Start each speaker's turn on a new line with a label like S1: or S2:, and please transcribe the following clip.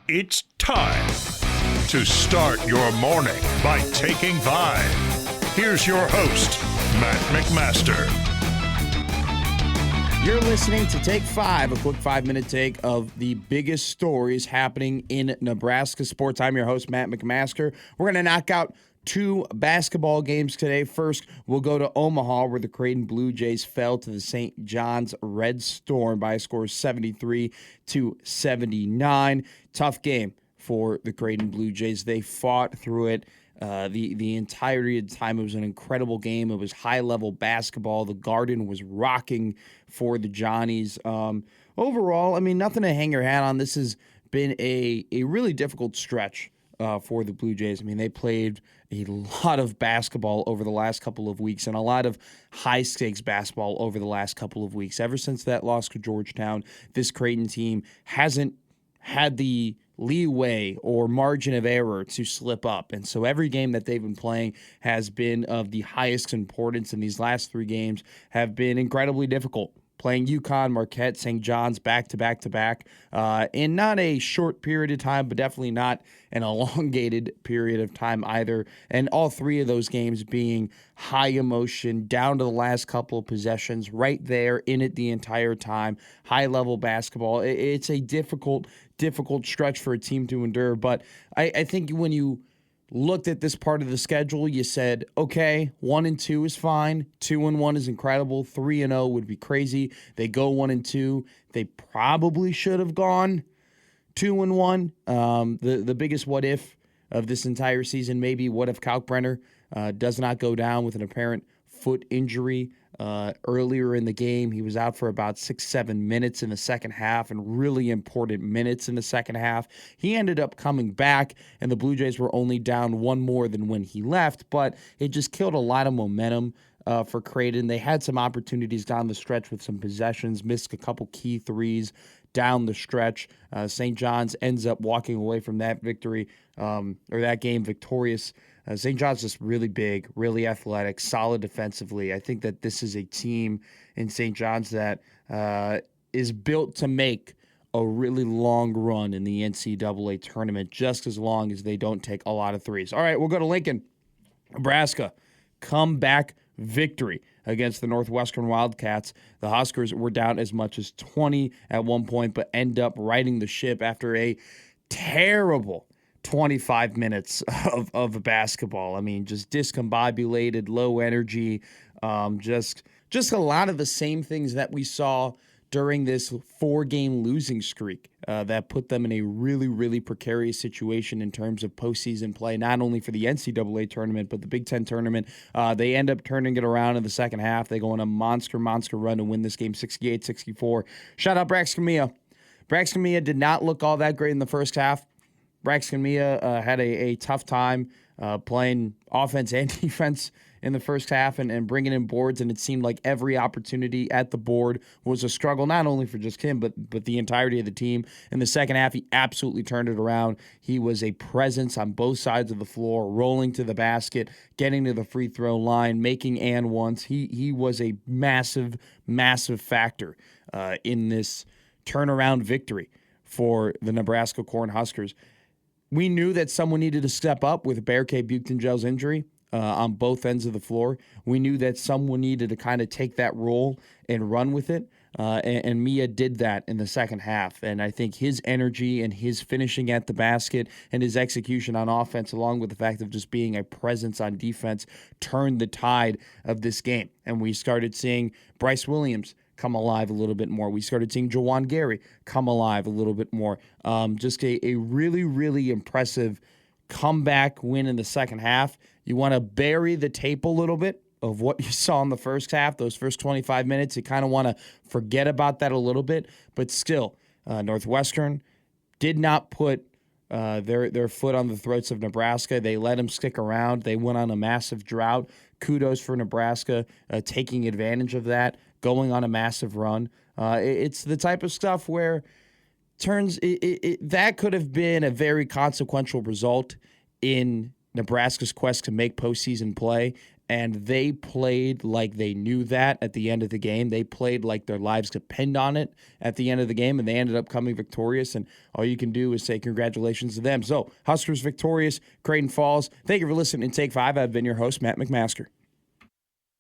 S1: It's time to start your morning by taking 5. Here's your host, Matt McMaster.
S2: You're listening to Take 5, a quick 5-minute take of the biggest stories happening in Nebraska sports. I'm your host, Matt McMaster. We're going to knock out 2 basketball games today. First, we'll go to Omaha, where the Creighton Blue Jays fell to the St. John's Red Storm by a score of 73-79. Tough game for the Creighton Blue Jays. They fought through it the entirety of the time. It was an incredible game. It was high-level basketball. The Garden was rocking for the Johnnies. Overall, I mean, nothing to hang your hat on. This has been a really difficult stretch for the Blue Jays. I mean, they played a lot of basketball over the last couple of weeks and a lot of high-stakes basketball over the last couple of weeks. Ever since that loss to Georgetown, this Creighton team hasn't had the leeway or margin of error to slip up. And so every game that they've been playing has been of the highest importance, and these last 3 games have been incredibly difficult. Playing UConn, Marquette, St. John's back-to-back-to-back in not a short period of time, but definitely not an elongated period of time either. And all 3 of those games being high emotion, down to the last couple of possessions, right there in it the entire time, high-level basketball. It's a difficult stretch for a team to endure. But I think when you looked at this part of the schedule, you said, okay, 1-2 is fine. 2-1 is incredible. 3-0 would be crazy. They go 1-2. They probably should have gone 2-1. The biggest what if of this entire season, maybe what if Kalkbrenner does not go down with an apparent foot injury. Earlier in the game, he was out for about 6-7 minutes in the second half, and really important minutes in the second half. He ended up coming back, and the Blue Jays were only down 1 more than when he left, but it just killed a lot of momentum for Creighton. They had some opportunities down the stretch with some possessions, missed a couple key threes down the stretch. St. John's ends up walking away from that victory, or that game victorious. St. John's just really big, really athletic, solid defensively. I think that this is a team in St. John's that is built to make a really long run in the NCAA tournament, just as long as they don't take a lot of threes. All right, we'll go to Lincoln, Nebraska. Comeback victory against the Northwestern Wildcats. The Huskers were down as much as 20 at one point, but end up righting the ship after a terrible 25 minutes of basketball. I mean, just discombobulated, low energy, just a lot of the same things that we saw during this 4-game losing streak that put them in a really, really precarious situation in terms of postseason play, not only for the NCAA tournament, but the Big Ten tournament. They end up turning it around in the second half. They go on a monster run to win this game 68-64. Shout out Braxton Mia. Braxton Mia did not look all that great in the first half. Braxton Mia had a tough time playing offense and defense in the first half and bringing in boards, and it seemed like every opportunity at the board was a struggle, not only for just him, but the entirety of the team. In the second half, he absolutely turned it around. He was a presence on both sides of the floor, rolling to the basket, getting to the free throw line, making and ones. He was a massive, massive factor in this turnaround victory for the Nebraska Cornhuskers. We knew that someone needed to step up with Bearcade Buchtengel's injury on both ends of the floor. We knew that someone needed to kind of take that role and run with it, and Mia did that in the second half. And I think his energy and his finishing at the basket and his execution on offense, along with the fact of just being a presence on defense, turned the tide of this game. And we started seeing Bryce Williams come alive a little bit more. We started seeing Jawan Gary come alive a little bit more. Just a really, really impressive comeback win in the second half. You want to bury the tape a little bit of what you saw in the first half, those first 25 minutes. You kind of want to forget about that a little bit. But still, Northwestern did not put their foot on the throats of Nebraska. They let them stick around. They went on a massive drought. Kudos for Nebraska taking advantage of that, going on a massive run. It's the type of stuff where that could have been a very consequential result in Nebraska's quest to make postseason play, and they played like they knew that at the end of the game. They played like their lives depend on it at the end of the game, and they ended up coming victorious, and all you can do is say congratulations to them. So, Huskers victorious, Creighton falls. Thank you for listening to Take 5. I've been your host, Matt McMaster.